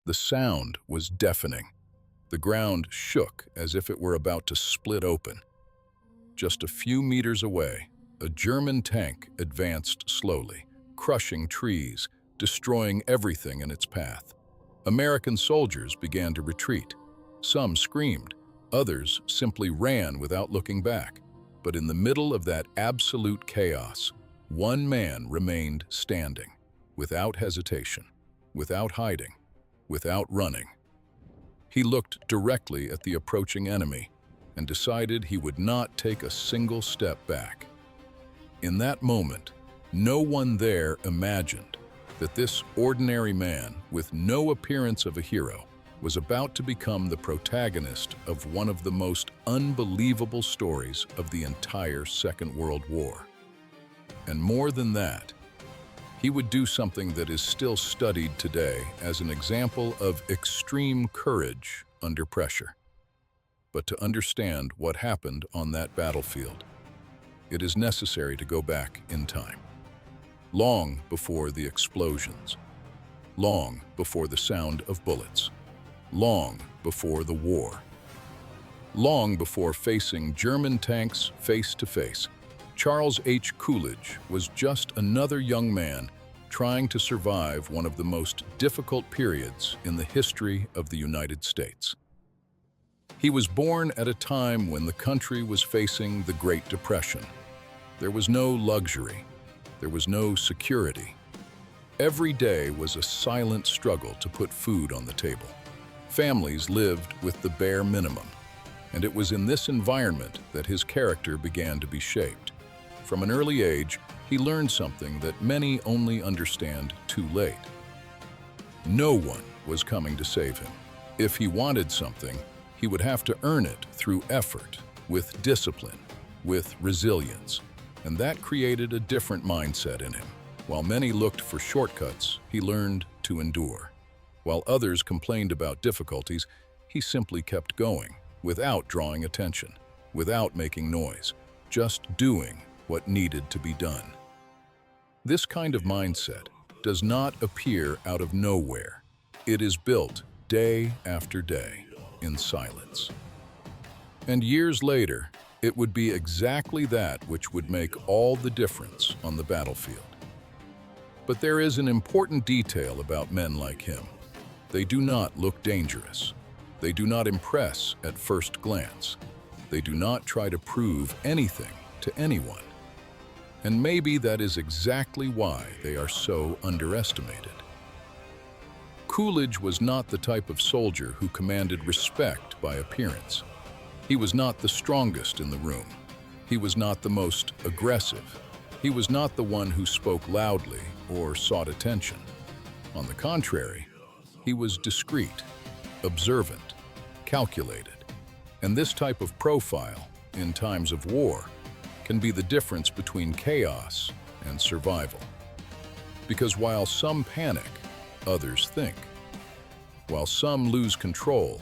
The sound was deafening. The ground shook as if it were about to split open. Just a few meters away, a German tank advanced slowly, crushing trees, destroying everything in its path. American soldiers began to retreat. Some screamed, others simply ran without looking back. But in the middle of that absolute chaos, one man remained standing, without hesitation, without hiding, without running. He looked directly at the approaching enemy and decided he would not take a single step back. In that moment, no one there imagined that this ordinary man, with no appearance of a hero, was about to become the protagonist of one of the most unbelievable stories of the entire Second World War. And more than that, he would do something that is still studied today as an example of extreme courage under pressure. But to understand what happened on that battlefield, it is necessary to go back in time. Long before the explosions, long before the sound of bullets, long before the war, long before facing German tanks face to face, Charles H. Coolidge was just another young man trying to survive one of the most difficult periods in the history of the United States. He was born at a time when the country was facing the Great Depression. There was no luxury. There was no security. Every day was a silent struggle to put food on the table. Families lived with the bare minimum, and it was in this environment that his character began to be shaped. From an early age, he learned something that many only understand too late. No one was coming to save him. If he wanted something, he would have to earn it through effort, with discipline, with resilience. And that created a different mindset in him. While many looked for shortcuts, he learned to endure. While others complained about difficulties, he simply kept going, without drawing attention, without making noise, just doing what needed to be done. This kind of mindset does not appear out of nowhere. It is built day after day in silence. And years later, it would be exactly that which would make all the difference on the battlefield. But there is an important detail about men like him. They do not look dangerous. They do not impress at first glance. They do not try to prove anything to anyone. And maybe that is exactly why they are so underestimated. Coolidge was not the type of soldier who commanded respect by appearance. He was not the strongest in the room. He was not the most aggressive. He was not the one who spoke loudly or sought attention. On the contrary, he was discreet, observant, calculated. And this type of profile, in times of war, can be the difference between chaos and survival. Because while some panic, others think. While some lose control,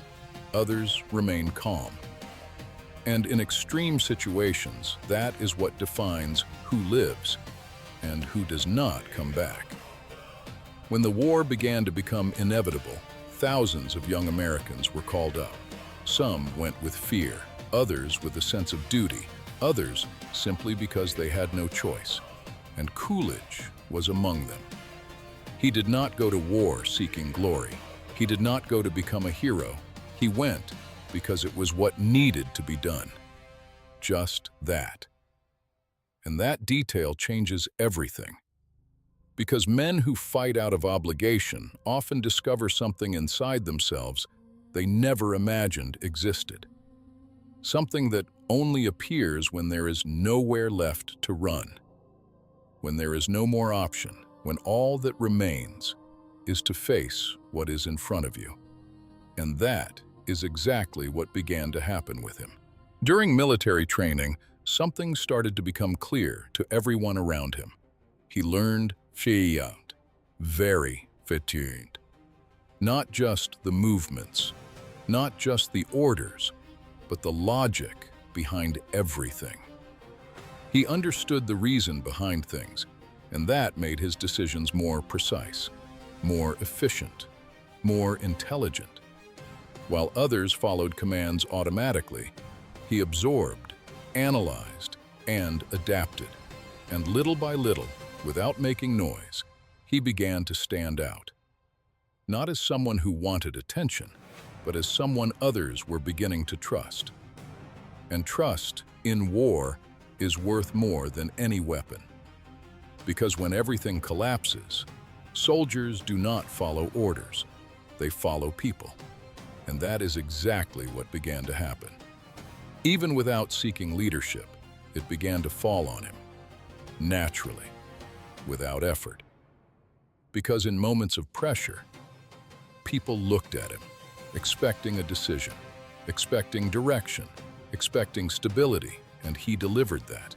others remain calm. And in extreme situations, that is what defines who lives and who does not come back. When the war began to become inevitable, thousands of young Americans were called up. Some went with fear, others with a sense of duty, others simply because they had no choice. And Coolidge was among them. He did not go to war seeking glory. He did not go to become a hero. He went because it was what needed to be done. Just that. And that detail changes everything. Because men who fight out of obligation often discover something inside themselves they never imagined existed. Something that only appears when there is nowhere left to run. When there is no more option, when all that remains is to face what is in front of you. And that is exactly what began to happen with him. During military training, something started to become clear to everyone around him. He learned fiat, very fatigued. Not just the movements, not just the orders, but the logic behind everything. He understood the reason behind things, and that made his decisions more precise, more efficient, more intelligent. While others followed commands automatically, he absorbed, analyzed, and adapted. And little by little, without making noise, he began to stand out. Not as someone who wanted attention, but as someone others were beginning to trust. And trust, in war, is worth more than any weapon. Because when everything collapses, soldiers do not follow orders, they follow people. And that is exactly what began to happen. Even without seeking leadership, it began to fall on him, naturally, without effort. Because in moments of pressure, people looked at him, expecting a decision, expecting direction, expecting stability, and he delivered that,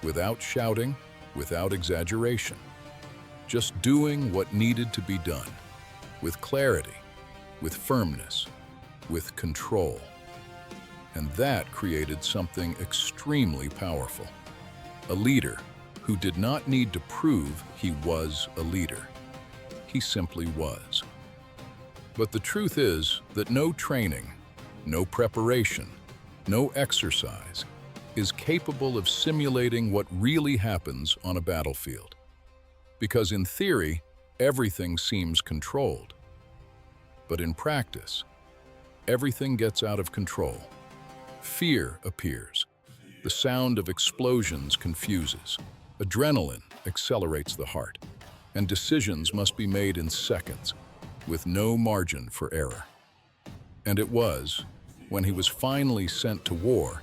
without shouting, without exaggeration, just doing what needed to be done, with clarity, with firmness, with control. And that created something extremely powerful. A leader who did not need to prove he was a leader. He simply was. But the truth is that no training, no preparation, no exercise is capable of simulating what really happens on a battlefield. Because in theory, everything seems controlled. But in practice, everything gets out of control. Fear appears. The sound of explosions confuses. Adrenaline accelerates the heart. And decisions must be made in seconds, with no margin for error. And it was, when he was finally sent to war,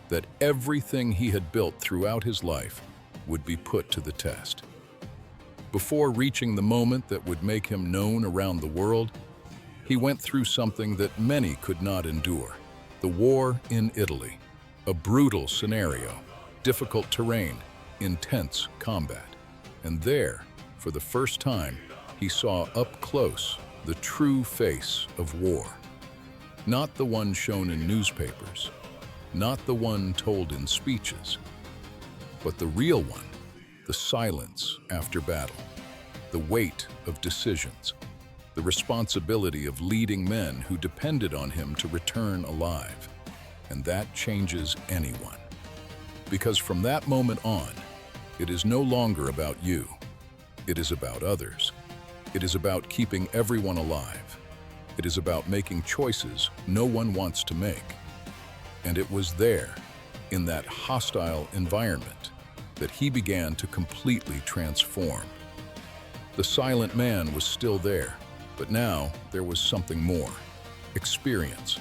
that everything he had built throughout his life would be put to the test. Before reaching the moment that would make him known around the world, he went through something that many could not endure. The war in Italy, a brutal scenario, difficult terrain, intense combat. And there, for the first time, he saw up close the true face of war. Not the one shown in newspapers, not the one told in speeches, but the real one, the silence after battle, the weight of decisions, the responsibility of leading men who depended on him to return alive. And that changes anyone. Because from that moment on, it is no longer about you. It is about others. It is about keeping everyone alive. It is about making choices no one wants to make. And it was there, in that hostile environment, that he began to completely transform. The silent man was still there, but now there was something more. Experience,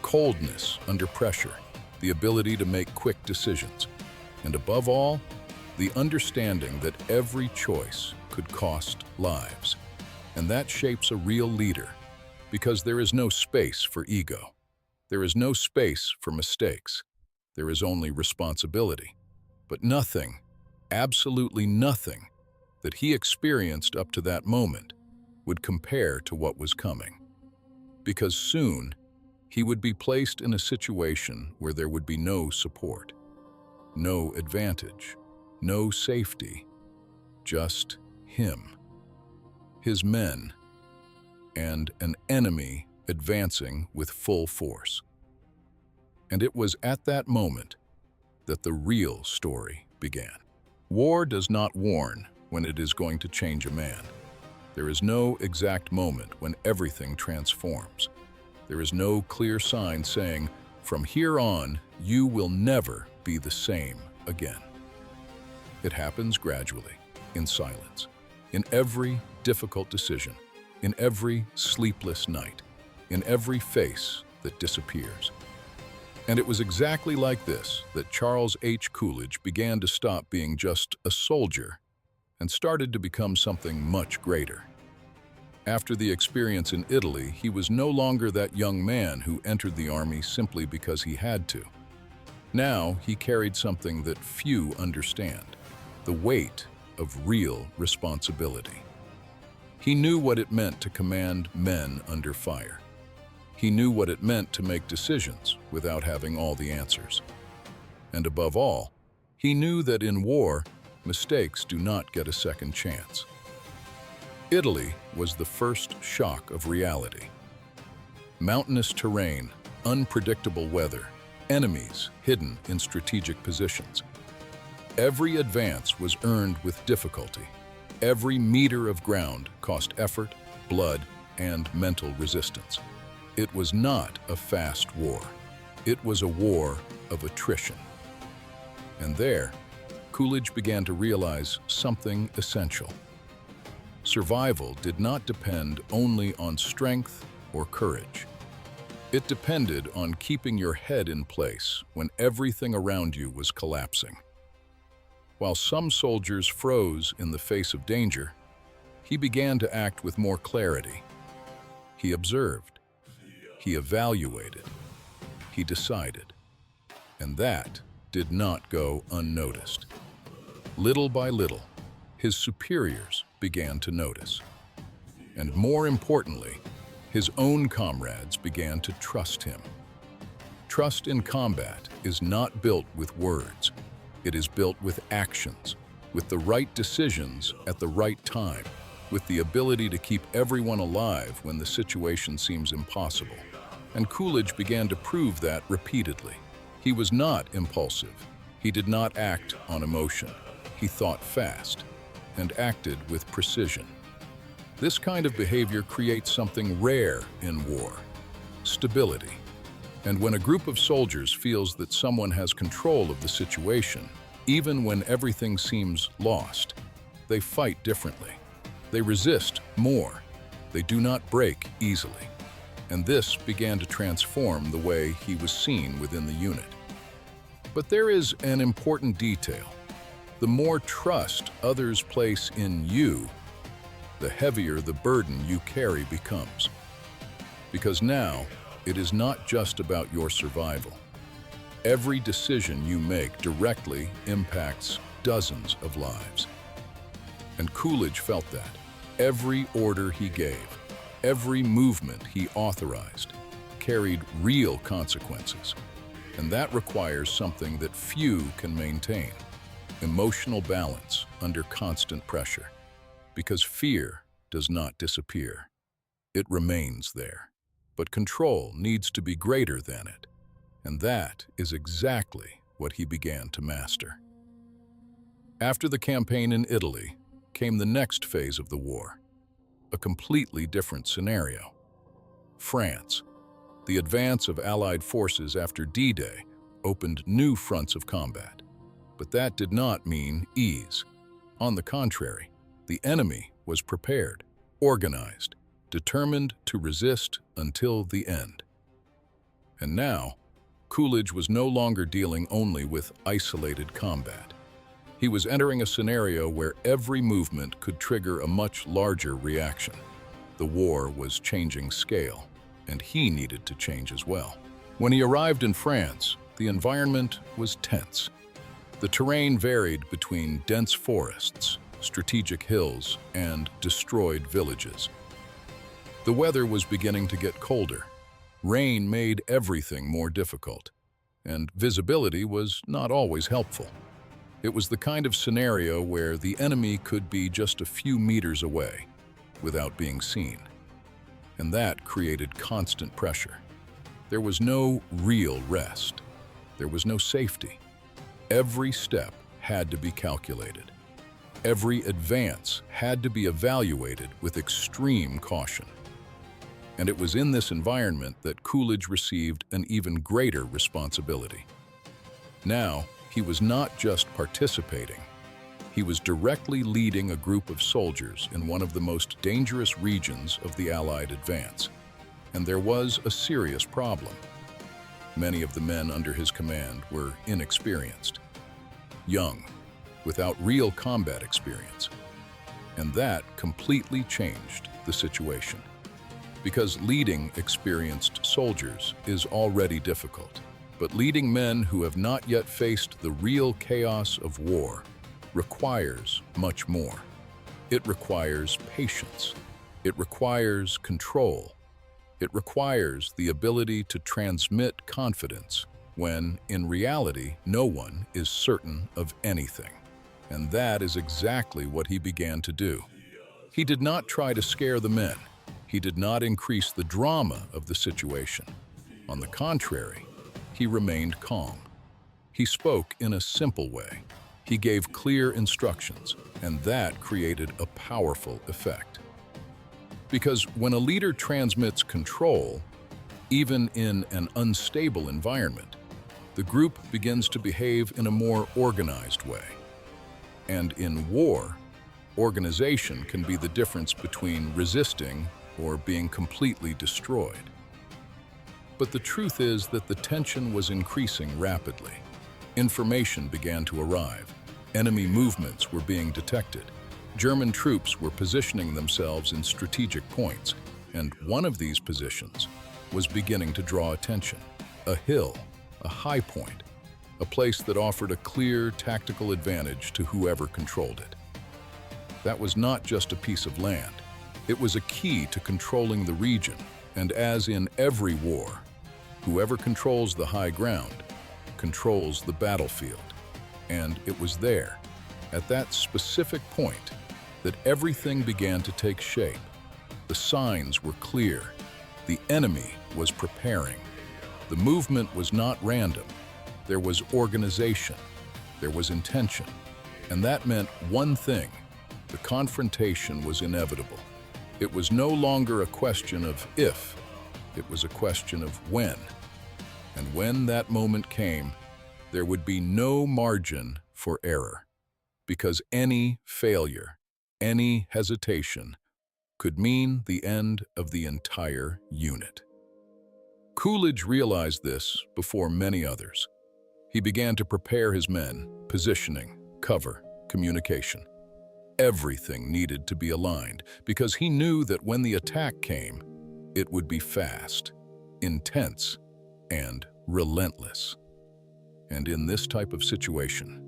coldness under pressure, the ability to make quick decisions, and above all, the understanding that every choice could cost lives. And that shapes a real leader, because there is no space for ego. There is no space for mistakes. There is only responsibility. But nothing, absolutely nothing, that he experienced up to that moment would compare to what was coming. Because soon, he would be placed in a situation where there would be no support, no advantage, no safety, just him, his men, and an enemy advancing with full force. And it was at that moment that the real story began. War does not warn when it is going to change a man. There is no exact moment when everything transforms. There is no clear sign saying, from here on, you will never be the same again. It happens gradually, in silence, in every difficult decision, in every sleepless night, in every face that disappears. And it was exactly like this that Charles H. Coolidge began to stop being just a soldier and started to become something much greater. After the experience in Italy, he was no longer that young man who entered the army simply because he had to. Now he carried something that few understand, the weight of real responsibility. He knew what it meant to command men under fire. He knew what it meant to make decisions without having all the answers. And above all, he knew that in war, mistakes do not get a second chance. Italy was the first shock of reality. Mountainous terrain, unpredictable weather, enemies hidden in strategic positions. Every advance was earned with difficulty. Every meter of ground cost effort, blood, and mental resistance. It was not a fast war. It was a war of attrition. And there, Coolidge began to realize something essential. Survival did not depend only on strength or courage. It depended on keeping your head in place when everything around you was collapsing. While some soldiers froze in the face of danger, he began to act with more clarity. He observed, he evaluated, he decided, and that did not go unnoticed. Little by little, his superiors began to notice. And more importantly, his own comrades began to trust him. Trust in combat is not built with words. It is built with actions, with the right decisions at the right time, with the ability to keep everyone alive when the situation seems impossible. And Coolidge began to prove that repeatedly. He was not impulsive. He did not act on emotion. He thought fast and acted with precision. This kind of behavior creates something rare in war: stability. And when a group of soldiers feels that someone has control of the situation, even when everything seems lost, they fight differently. They resist more. They do not break easily. And this began to transform the way he was seen within the unit. But there is an important detail. The more trust others place in you, the heavier the burden you carry becomes. Because now, it is not just about your survival. Every decision you make directly impacts dozens of lives. And Coolidge felt that. Every order he gave, every movement he authorized, carried real consequences. And that requires something that few can maintain: emotional balance under constant pressure. Because fear does not disappear. It remains there. But control needs to be greater than it. And that is exactly what he began to master. After the campaign in Italy came the next phase of the war, a completely different scenario. France. The advance of Allied forces after D-Day opened new fronts of combat. But that did not mean ease. On the contrary, the enemy was prepared, organized, determined to resist until the end. And now, Coolidge was no longer dealing only with isolated combat. He was entering a scenario where every movement could trigger a much larger reaction. The war was changing scale, and he needed to change as well. When he arrived in France, the environment was tense. The terrain varied between dense forests, strategic hills, and destroyed villages. The weather was beginning to get colder. Rain made everything more difficult, and visibility was not always helpful. It was the kind of scenario where the enemy could be just a few meters away without being seen. And that created constant pressure. There was no real rest. There was no safety. Every step had to be calculated. Every advance had to be evaluated with extreme caution. And it was in this environment that Coolidge received an even greater responsibility. Now, he was not just participating. He was directly leading a group of soldiers in one of the most dangerous regions of the Allied advance. And there was a serious problem. Many of the men under his command were inexperienced, young, without real combat experience. And that completely changed the situation. Because leading experienced soldiers is already difficult. But leading men who have not yet faced the real chaos of war requires much more. It requires patience. It requires control. It requires the ability to transmit confidence when, in reality, no one is certain of anything. And that is exactly what he began to do. He did not try to scare the men. He did not increase the drama of the situation. On the contrary, he remained calm. He spoke in a simple way. He gave clear instructions, and that created a powerful effect. Because when a leader transmits control, even in an unstable environment, the group begins to behave in a more organized way. And in war, organization can be the difference between resisting or being completely destroyed. But the truth is that the tension was increasing rapidly. Information began to arrive. Enemy movements were being detected. German troops were positioning themselves in strategic points, and one of these positions was beginning to draw attention. A hill, a high point, a place that offered a clear tactical advantage to whoever controlled it. That was not just a piece of land. It was a key to controlling the region, and as in every war, whoever controls the high ground controls the battlefield. And it was there, at that specific point, that everything began to take shape. The signs were clear. The enemy was preparing. The movement was not random. There was organization. There was intention. And that meant one thing: the confrontation was inevitable. It was no longer a question of if, it was a question of when. And when that moment came, there would be no margin for error, because any failure, any hesitation, could mean the end of the entire unit. Coolidge realized this before many others. He began to prepare his men: positioning, cover, communication. Everything needed to be aligned, because he knew that when the attack came, it would be fast, intense, and relentless. And in this type of situation,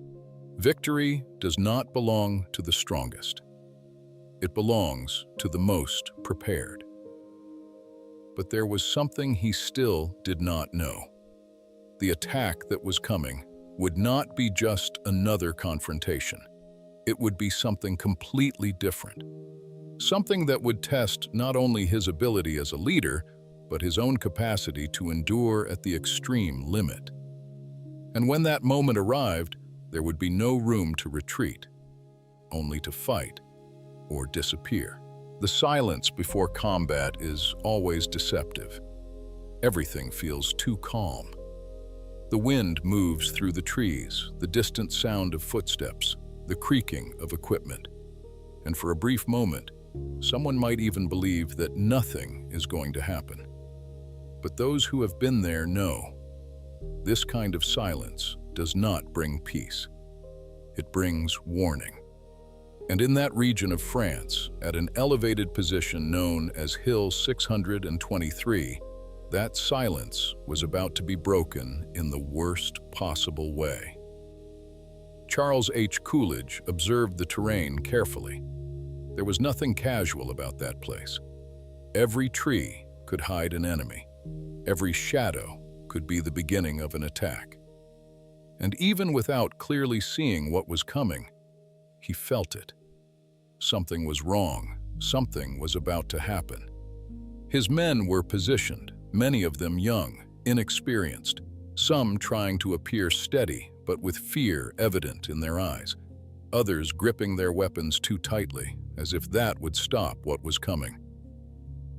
victory does not belong to the strongest. It belongs to the most prepared. But there was something he still did not know. The attack that was coming would not be just another confrontation. It would be something completely different. Something that would test not only his ability as a leader, but his own capacity to endure at the extreme limit. And when that moment arrived, there would be no room to retreat, only to fight or disappear. The silence before combat is always deceptive. Everything feels too calm. The wind moves through the trees, the distant sound of footsteps, the creaking of equipment. And for a brief moment, someone might even believe that nothing is going to happen. But those who have been there know this kind of silence does not bring peace. It brings warning. And in that region of France, at an elevated position known as Hill 623, that silence was about to be broken in the worst possible way. Charles H. Coolidge observed the terrain carefully. There was nothing casual about that place. Every tree could hide an enemy. Every shadow could be the beginning of an attack. And even without clearly seeing what was coming, he felt it. Something was wrong. Something was about to happen. His men were positioned, many of them young, inexperienced, some trying to appear steady, but with fear evident in their eyes, others gripping their weapons too tightly, as if that would stop what was coming.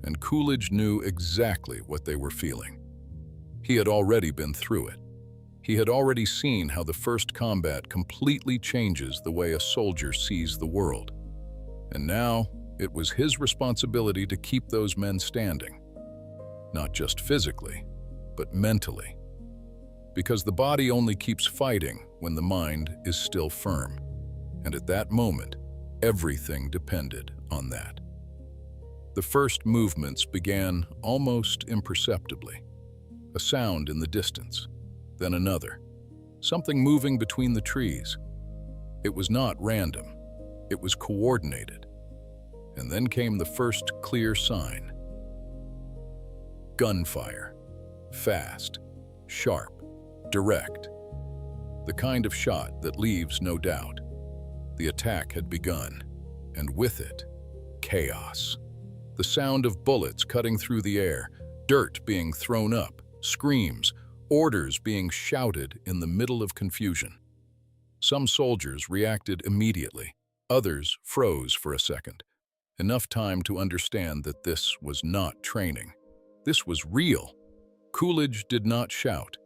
And Coolidge knew exactly what they were feeling. He had already been through it. He had already seen how the first combat completely changes the way a soldier sees the world. And now, it was his responsibility to keep those men standing. Not just physically, but mentally. Because the body only keeps fighting when the mind is still firm. And at that moment, everything depended on that. The first movements began almost imperceptibly. A sound in the distance, then another. Something moving between the trees. It was not random. It was coordinated. And then came the first clear sign. Gunfire. Fast, sharp, direct. The kind of shot that leaves no doubt. The attack had begun, and with it chaos. The sound of bullets cutting through the air, dirt being thrown up, screams, orders being shouted in the middle of confusion. Some soldiers reacted immediately, others froze for a second. Enough time to understand that this was not training. This was real. Coolidge did not shout.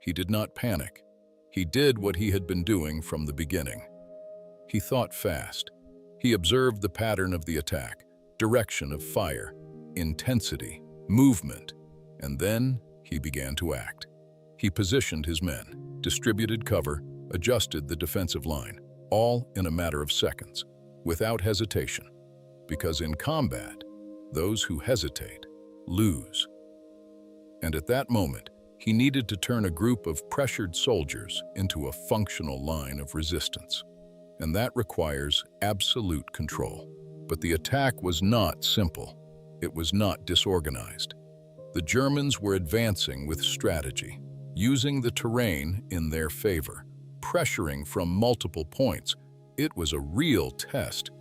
He did not panic. He did what he had been doing from the beginning. He thought fast. He observed the pattern of the attack, direction of fire, intensity, movement, and then he began to act. He positioned his men, distributed cover, adjusted the defensive line, all in a matter of seconds, without hesitation. Because in combat, those who hesitate lose. And at that moment, he needed to turn a group of pressured soldiers into a functional line of resistance. And that requires absolute control. But the attack was not simple. It was not disorganized. The Germans were advancing with strategy, using the terrain in their favor, pressuring from multiple points. It was a real test,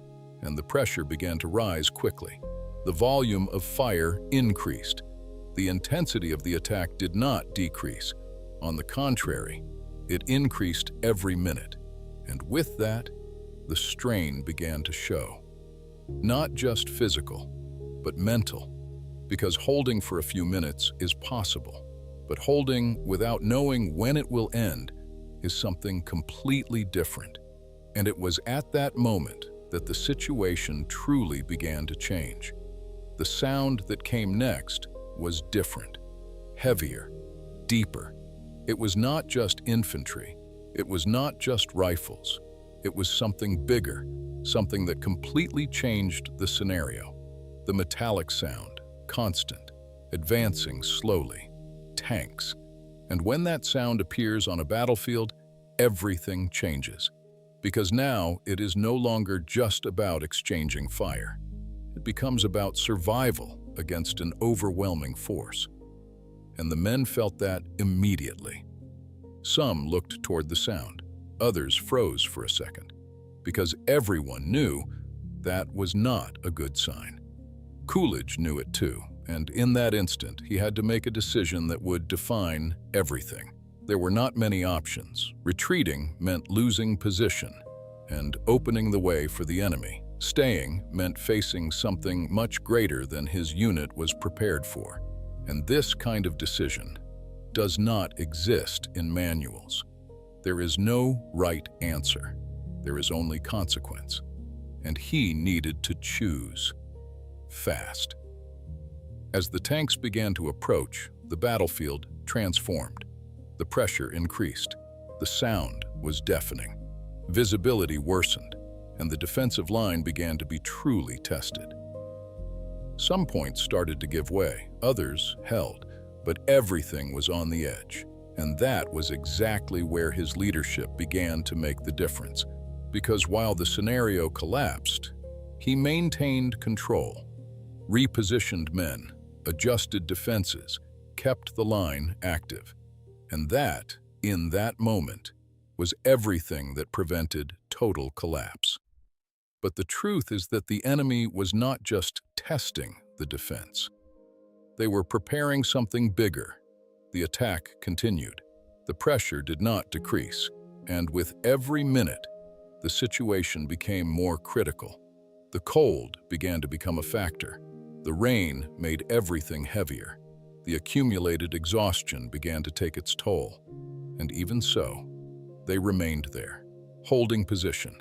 and the pressure began to rise quickly. The volume of fire increased. The intensity of the attack did not decrease. On the contrary, it increased every minute. And with that, the strain began to show. Not just physical, but mental. Because holding for a few minutes is possible, but holding without knowing when it will end is something completely different. And it was at that moment that the situation truly began to change. The sound that came next was different, heavier, deeper. It was not just infantry. It was not just rifles. It was something bigger, something that completely changed the scenario. The metallic sound, constant, advancing slowly, tanks. And when that sound appears on a battlefield, everything changes. Because now it is no longer just about exchanging fire. It becomes about survival against an overwhelming force. And the men felt that immediately. Some looked toward the sound. Others froze for a second, because everyone knew that was not a good sign. Coolidge knew it too, and in that instant, he had to make a decision that would define everything. There were not many options. Retreating meant losing position and opening the way for the enemy. Staying meant facing something much greater than his unit was prepared for. And this kind of decision does not exist in manuals. There is no right answer. There is only consequence. And he needed to choose fast. As the tanks began to approach, the battlefield transformed. The pressure increased. The sound was deafening. Visibility worsened, and the defensive line began to be truly tested. Some points started to give way, others held, but everything was on the edge. And that was exactly where his leadership began to make the difference. Because while the scenario collapsed, he maintained control, repositioned men, adjusted defenses, kept the line active. And that, in that moment, was everything that prevented total collapse. But the truth is that the enemy was not just testing the defense. They were preparing something bigger. The attack continued. The pressure did not decrease, and with every minute, the situation became more critical. The cold began to become a factor. The rain made everything heavier. The accumulated exhaustion began to take its toll. And even so, they remained there, holding position,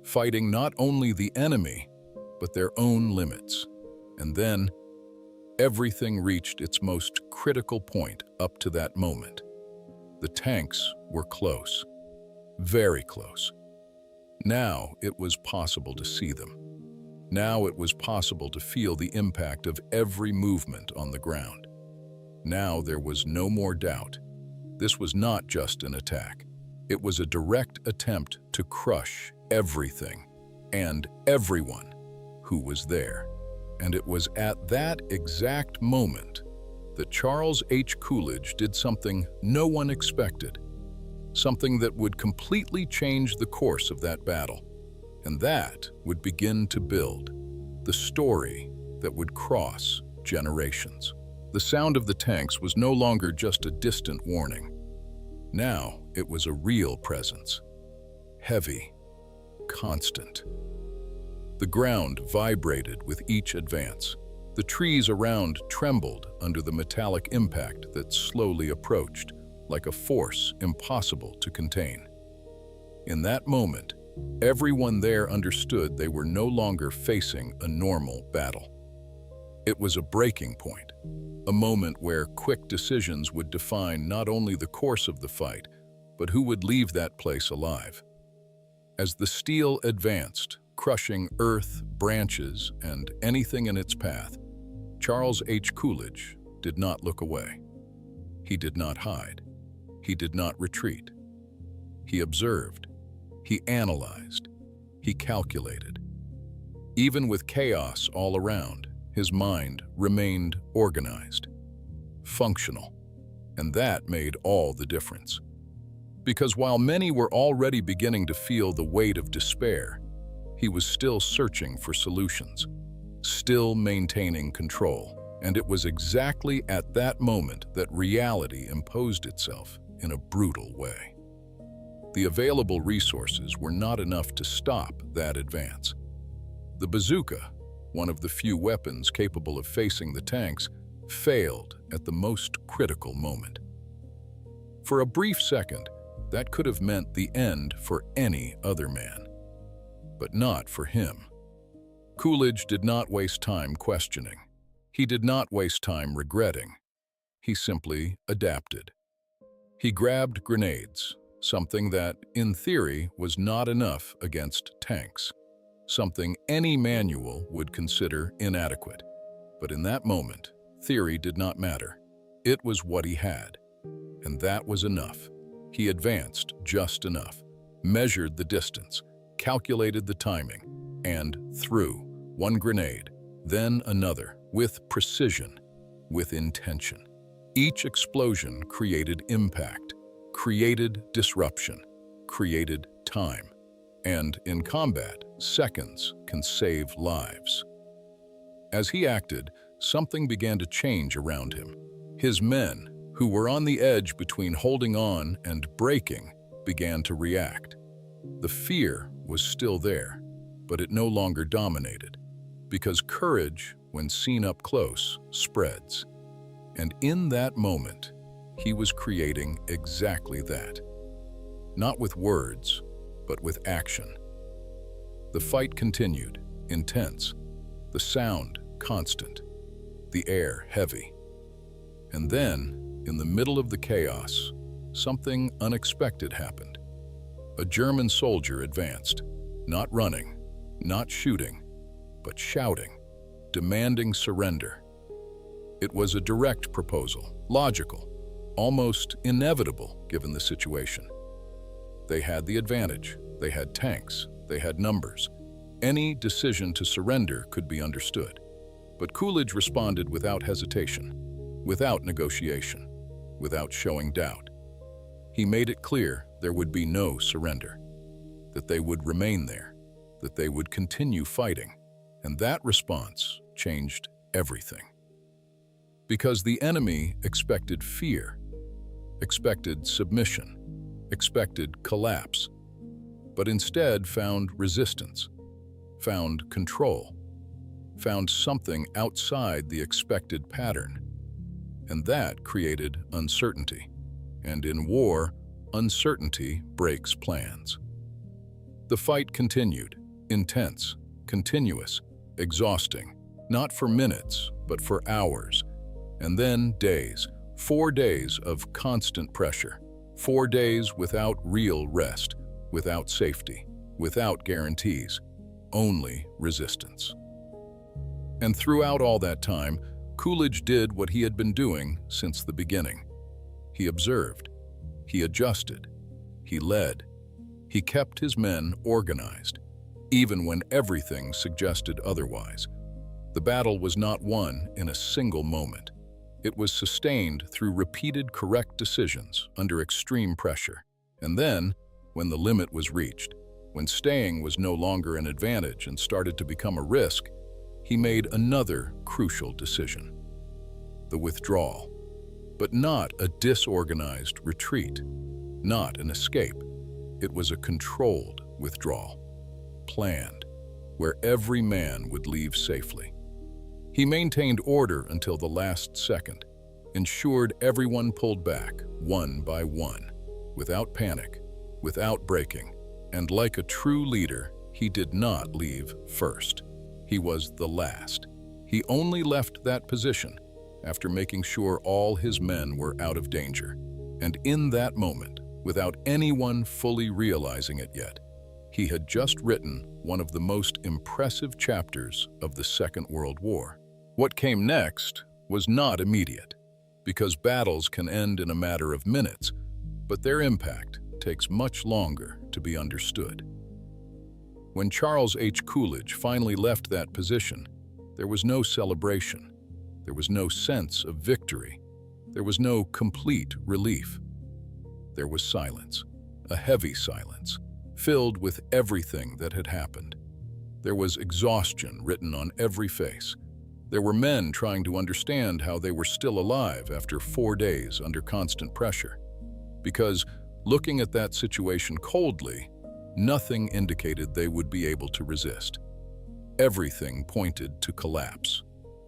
fighting not only the enemy, but their own limits. And then, everything reached its most critical point up to that moment. The tanks were close, very close. Now it was possible to see them. Now it was possible to feel the impact of every movement on the ground. Now there was no more doubt. This was not just an attack. It was a direct attempt to crush everything and everyone who was there. And it was at that exact moment that Charles H. Coolidge did something no one expected, something that would completely change the course of that battle, and that would begin to build the story that would cross generations. The sound of the tanks was no longer just a distant warning. Now it was a real presence. Heavy, constant. The ground vibrated with each advance. The trees around trembled under the metallic impact that slowly approached, like a force impossible to contain. In that moment, everyone there understood they were no longer facing a normal battle. It was a breaking point, a moment where quick decisions would define not only the course of the fight, but who would leave that place alive. As the steel advanced, crushing earth, branches, and anything in its path, Charles H. Coolidge did not look away. He did not hide. He did not retreat. He observed. He analyzed. He calculated. Even with chaos all around, his mind remained organized, functional, and that made all the difference. Because while many were already beginning to feel the weight of despair, he was still searching for solutions, still maintaining control. And it was exactly at that moment that reality imposed itself in a brutal way. The available resources were not enough to stop that advance. The bazooka, one of the few weapons capable of facing the tanks, failed at the most critical moment. For a brief second, that could have meant the end for any other man, but not for him. Coolidge did not waste time questioning. He did not waste time regretting. He simply adapted. He grabbed grenades, something that, in theory, was not enough against tanks, something any manual would consider inadequate. But in that moment, theory did not matter. It was what he had, and that was enough. He advanced just enough, measured the distance, calculated the timing, and threw one grenade, then another, with precision, with intention. Each explosion created impact, created disruption, created time. And in combat, seconds can save lives. As he acted, something began to change around him. His men, who were on the edge between holding on and breaking, began to react. The fear was still there, but it no longer dominated, because courage, when seen up close, spreads. And in that moment, he was creating exactly that. Not with words, but with action. The fight continued, intense, the sound constant, the air heavy. And then, in the middle of the chaos, something unexpected happened. A German soldier advanced, not running, not shooting, but shouting, demanding surrender. It was a direct proposal, logical, almost inevitable given the situation. They had the advantage, they had tanks, they had numbers. Any decision to surrender could be understood. But Coolidge responded without hesitation, without negotiation, without showing doubt. He made it clear there would be no surrender, that they would remain there, that they would continue fighting. And that response changed everything. Because the enemy expected fear, expected submission, expected collapse, but instead found resistance, found control, found something outside the expected pattern. And that created uncertainty. And in war, uncertainty breaks plans. The fight continued, intense, continuous, exhausting, not for minutes, but for hours. And then days, 4 days of constant pressure, 4 days without real rest, without safety, without guarantees, only resistance. And throughout all that time, Coolidge did what he had been doing since the beginning. He observed, he adjusted, he led, he kept his men organized, even when everything suggested otherwise. The battle was not won in a single moment. It was sustained through repeated correct decisions under extreme pressure. And then, when the limit was reached, when staying was no longer an advantage and started to become a risk, he made another crucial decision: the withdrawal. But not a disorganized retreat, not an escape. It was a controlled withdrawal, planned, where every man would leave safely. He maintained order until the last second, ensured everyone pulled back, one by one, without panic, without breaking, and like a true leader, he did not leave first. He was the last. He only left that position after making sure all his men were out of danger. And in that moment, without anyone fully realizing it yet, he had just written one of the most impressive chapters of the Second World War. What came next was not immediate, because battles can end in a matter of minutes, but their impact takes much longer to be understood. When Charles H. Coolidge finally left that position, there was no celebration. There was no sense of victory. There was no complete relief. There was silence, a heavy silence, filled with everything that had happened. There was exhaustion written on every face. There were men trying to understand how they were still alive after 4 days under constant pressure. Because looking at that situation coldly, nothing indicated they would be able to resist. Everything pointed to collapse.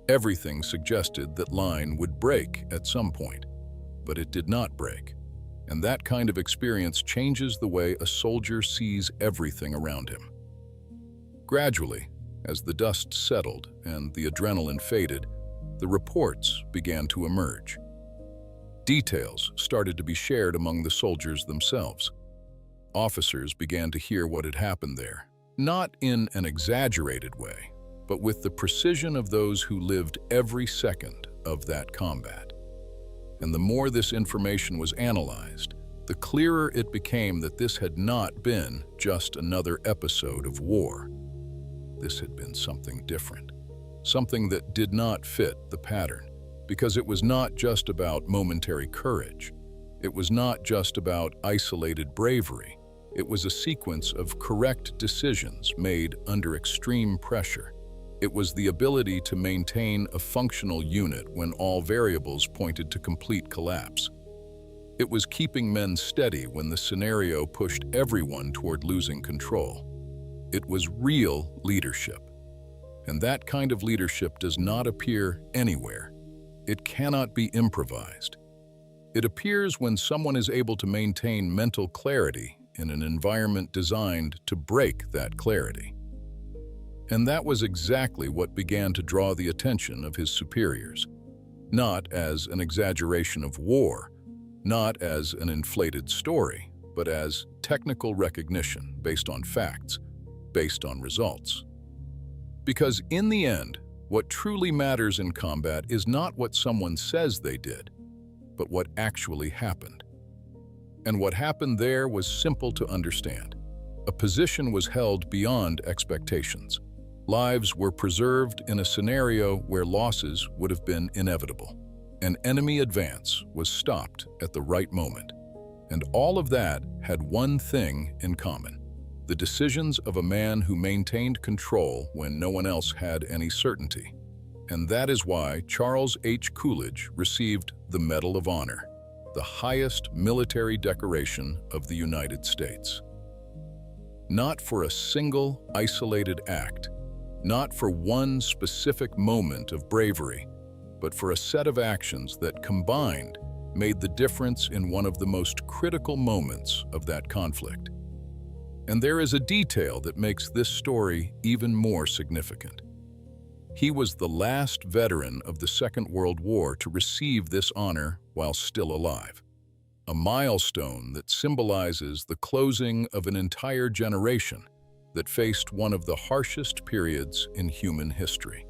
Everything suggested that line would break at some point, but it did not break. And that kind of experience changes the way a soldier sees everything around him. Gradually, as the dust settled and the adrenaline faded, the reports began to emerge. Details started to be shared among the soldiers themselves. Officers began to hear what had happened there, not in an exaggerated way, but with the precision of those who lived every second of that combat. And the more this information was analyzed, the clearer it became that this had not been just another episode of war. This had been something different, something that did not fit the pattern, because it was not just about momentary courage. It was not just about isolated bravery. It was a sequence of correct decisions made under extreme pressure. It was the ability to maintain a functional unit when all variables pointed to complete collapse. It was keeping men steady when the scenario pushed everyone toward losing control. It was real leadership. And that kind of leadership does not appear anywhere. It cannot be improvised. It appears when someone is able to maintain mental clarity in an environment designed to break that clarity. And that was exactly what began to draw the attention of his superiors. Not as an exaggeration of war, not as an inflated story, but as technical recognition based on facts, based on results. Because in the end, what truly matters in combat is not what someone says they did, but what actually happened. And what happened there was simple to understand. A position was held beyond expectations. Lives were preserved in a scenario where losses would have been inevitable. An enemy advance was stopped at the right moment. And all of that had one thing in common: the decisions of a man who maintained control when no one else had any certainty. And that is why Charles H. Coolidge received the Medal of Honor, the highest military decoration of the United States. Not for a single isolated act, not for one specific moment of bravery, but for a set of actions that combined made the difference in one of the most critical moments of that conflict. And there is a detail that makes this story even more significant. He was the last veteran of the Second World War to receive this honor while still alive, a milestone that symbolizes the closing of an entire generation that faced one of the harshest periods in human history.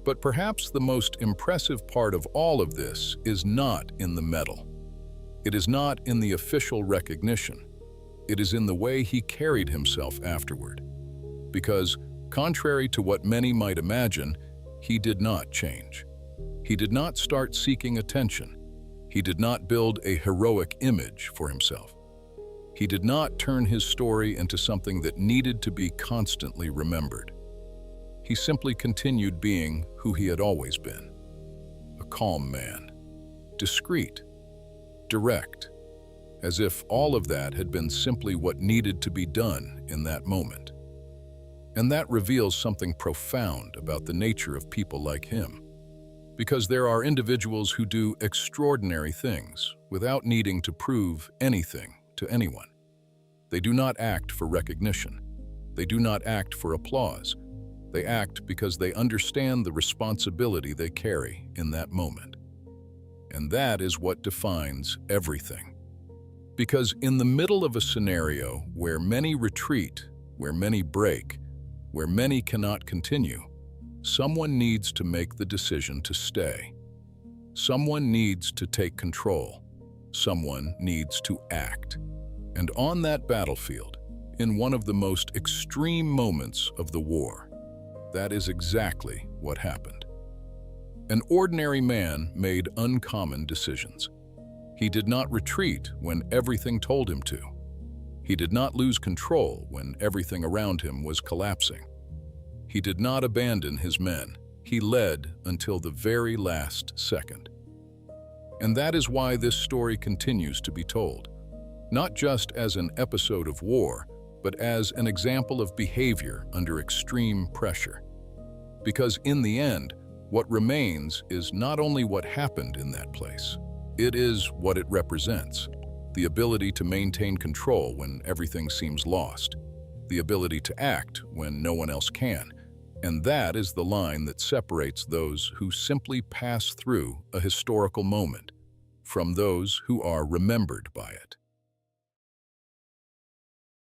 But perhaps the most impressive part of all of this is not in the medal. It is not in the official recognition. It is in the way he carried himself afterward. Because, contrary to what many might imagine, he did not change. He did not start seeking attention. He did not build a heroic image for himself. He did not turn his story into something that needed to be constantly remembered. He simply continued being who he had always been. A calm man, discreet, direct, as if all of that had been simply what needed to be done in that moment. And that reveals something profound about the nature of people like him. Because there are individuals who do extraordinary things without needing to prove anything to anyone. They do not act for recognition. They do not act for applause. They act because they understand the responsibility they carry in that moment. And that is what defines everything. Because in the middle of a scenario where many retreat, where many break, where many cannot continue, someone needs to make the decision to stay. Someone needs to take control. Someone needs to act. And on that battlefield, in one of the most extreme moments of the war, that is exactly what happened. An ordinary man made uncommon decisions. He did not retreat when everything told him to. He did not lose control when everything around him was collapsing. He did not abandon his men. He led until the very last second. And that is why this story continues to be told, not just as an episode of war, but as an example of behavior under extreme pressure. Because in the end, what remains is not only what happened in that place, it is what it represents. The ability to maintain control when everything seems lost. The ability to act when no one else can. And that is the line that separates those who simply pass through a historical moment from those who are remembered by it.